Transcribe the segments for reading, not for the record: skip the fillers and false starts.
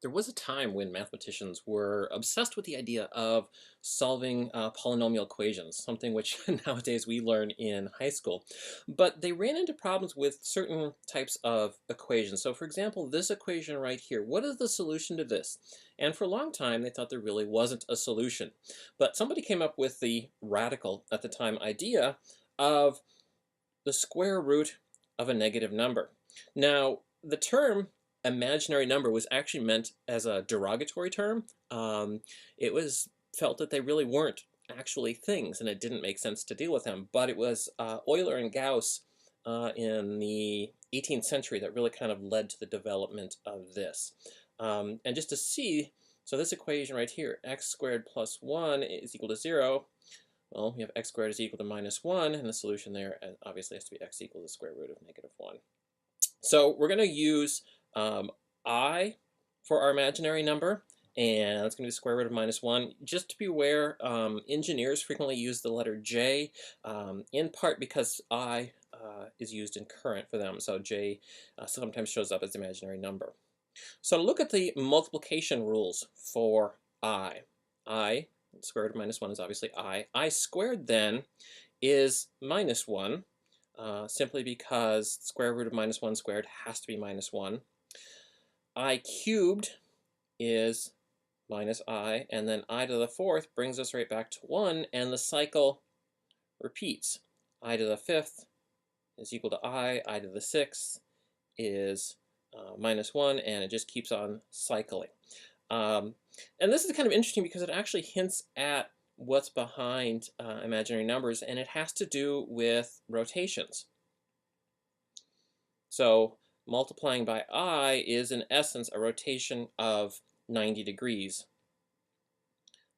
There was a time when mathematicians were obsessed with the idea of solving polynomial equations, something which nowadays we learn in high school. But they ran into problems with certain types of equations. So for example, this equation right here, what is the solution to this? And for a long time, they thought there really wasn't a solution. But somebody came up with the radical, at the time, idea of the square root of a negative number. Now, the term imaginary number was actually meant as a derogatory term. It was felt that they really weren't actually things, and it didn't make sense to deal with them. But it was Euler and Gauss in the 18th century that really kind of led to the development of this. And just to see, so this equation right here, x squared plus 1 is equal to 0. Well, we have x squared is equal to minus 1, and the solution there obviously has to be x equals the square root of negative 1. So we're going to use I for our imaginary number, and that's going to be the square root of minus 1. Just to be aware, engineers frequently use the letter J, in part because I is used in current for them, so J sometimes shows up as the imaginary number. So look at the multiplication rules for I. Square root of minus 1 is obviously I. I squared then is minus 1, simply because square root of minus 1 squared has to be minus 1. I cubed is minus I, and then I to the fourth brings us right back to 1, and the cycle repeats. I to the fifth is equal to I to the sixth is minus 1, and it just keeps on cycling. And this is kind of interesting because it actually hints at what's behind imaginary numbers, and it has to do with rotations. So multiplying by I is in essence a rotation of 90 degrees.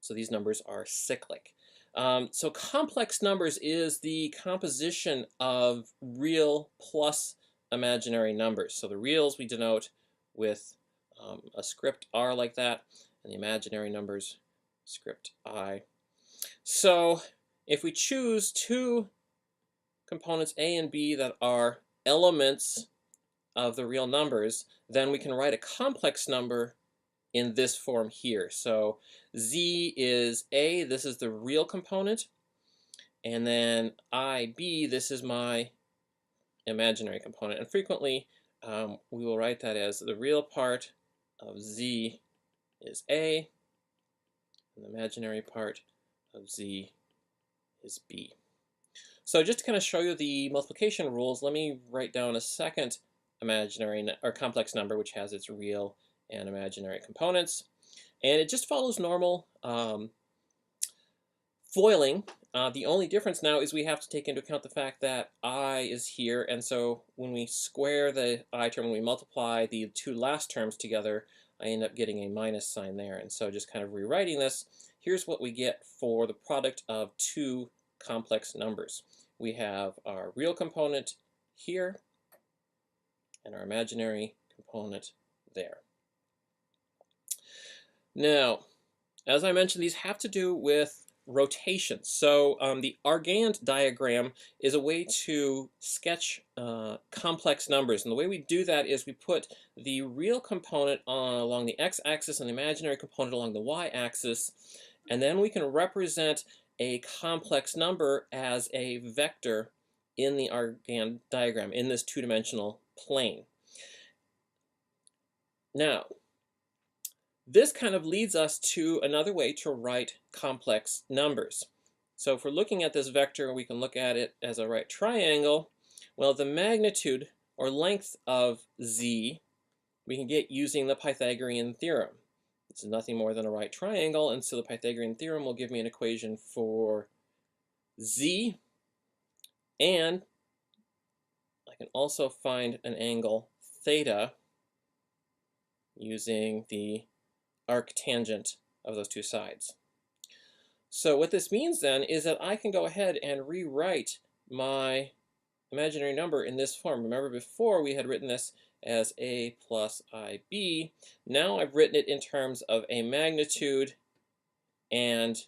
So these numbers are cyclic. So complex numbers is the composition of real plus imaginary numbers. So the reals we denote with a script R like that, and the imaginary numbers script I. So if we choose two components A and B that are elements of the real numbers, then we can write a complex number in this form here. So Z is A, this is the real component, and then IB, this is my imaginary component. And frequently we will write that as the real part of Z is A, and the imaginary part of Z is B. So just to kind of show you the multiplication rules, let me write down a second imaginary or complex number which has its real and imaginary components. And it just follows normal foiling. The only difference now is we have to take into account the fact that I is here, and so when we square the I term, when we multiply the two last terms together, I end up getting a minus sign there. And so just kind of rewriting this, here's what we get for the product of two complex numbers. We have our real component here and our imaginary component there. Now, as I mentioned, these have to do with rotation. So the Argand diagram is a way to sketch complex numbers. And the way we do that is we put the real component along the x-axis and the imaginary component along the y-axis. And then we can represent a complex number as a vector in the Argand diagram, in this two-dimensional plane. Now, this kind of leads us to another way to write complex numbers. So if we're looking at this vector, we can look at it as a right triangle. Well, the magnitude or length of z we can get using the Pythagorean theorem. This is nothing more than a right triangle, and so the Pythagorean theorem will give me an equation for z, and I can also find an angle theta using the arctangent of those two sides. So what this means then is that I can go ahead and rewrite my imaginary number in this form. Remember before we had written this as a plus ib. Now I've written it in terms of a magnitude and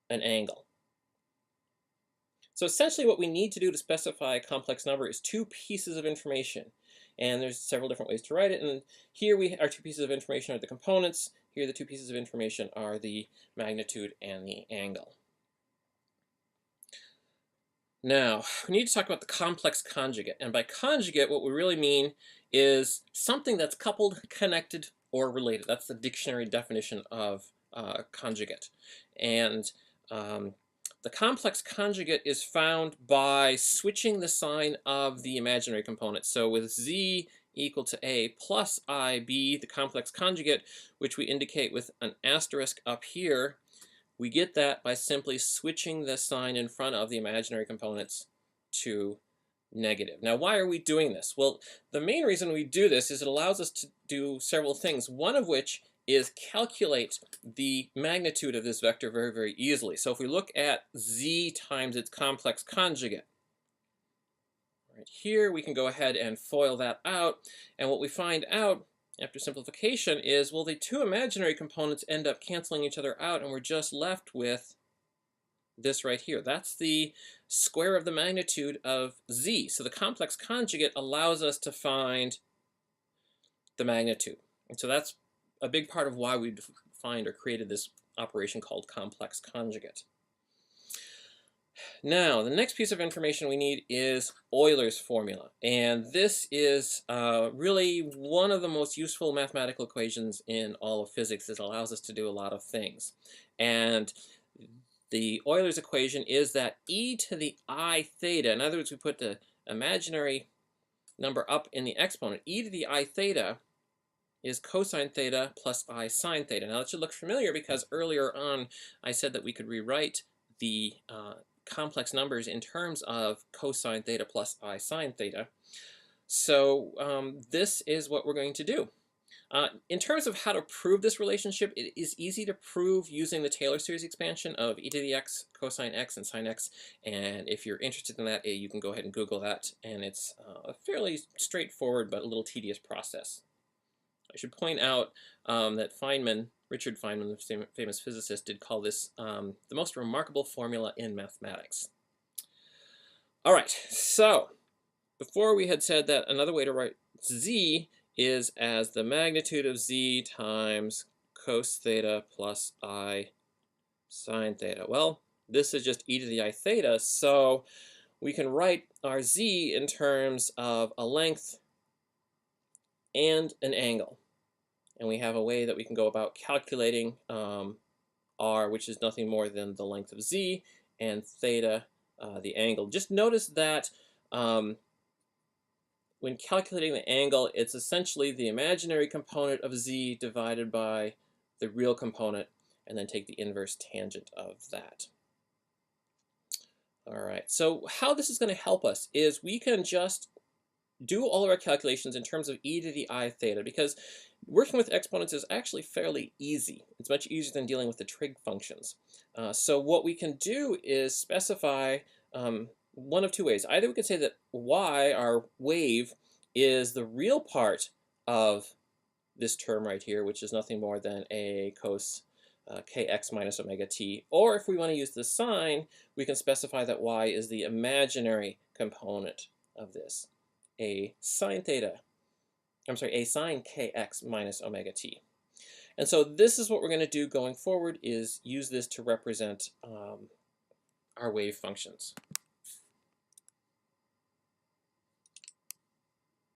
an angle. So essentially what we need to do to specify a complex number is two pieces of information. And there's several different ways to write it. And here our two pieces of information are the components. Here the two pieces of information are the magnitude and the angle. Now, we need to talk about the complex conjugate. And by conjugate, what we really mean is something that's coupled, connected, or related. That's the dictionary definition of conjugate. And the complex conjugate is found by switching the sign of the imaginary component. So with z equal to a plus ib, the complex conjugate, which we indicate with an asterisk up here, we get that by simply switching the sign in front of the imaginary components to negative. Now, why are we doing this? Well, the main reason we do this is it allows us to do several things, one of which is calculate the magnitude of this vector very, very easily. So if we look at z times its complex conjugate, right here we can go ahead and FOIL that out, and what we find out after simplification is, well, the two imaginary components end up canceling each other out, and we're just left with this right here. That's the square of the magnitude of z. So the complex conjugate allows us to find the magnitude. And so that's a big part of why we defined or created this operation called complex conjugate. Now, the next piece of information we need is Euler's formula. And this is really one of the most useful mathematical equations in all of physics. It allows us to do a lot of things. And the Euler's equation is that e to the I theta, in other words, we put the imaginary number up in the exponent, e to the I theta is cosine theta plus I sine theta. Now that should look familiar because earlier on I said that we could rewrite the complex numbers in terms of cosine theta plus I sine theta. So this is what we're going to do. In terms of how to prove this relationship, it is easy to prove using the Taylor series expansion of e to the x, cosine x, and sine x. And if you're interested in that, you can go ahead and Google that. And it's a fairly straightforward but a little tedious process. I should point out that Richard Feynman, the famous physicist, did call this the most remarkable formula in mathematics. All right, so before we had said that another way to write z is as the magnitude of z times cos theta plus I sine theta. Well, this is just e to the I theta, so we can write our z in terms of a length and an angle. And we have a way that we can go about calculating r, which is nothing more than the length of z, and theta, the angle. Just notice that when calculating the angle, it's essentially the imaginary component of z divided by the real component, and then take the inverse tangent of that. All right, so how this is going to help us is we can just do all of our calculations in terms of e to the I theta, because working with exponents is actually fairly easy. It's much easier than dealing with the trig functions. So what we can do is specify one of two ways. Either we could say that y, our wave, is the real part of this term right here, which is nothing more than a cos kx minus omega t. Or if we want to use the sine, we can specify that y is the imaginary component of this, a sine kx minus omega t. And so this is what we're going to do going forward, is use this to represent our wave functions.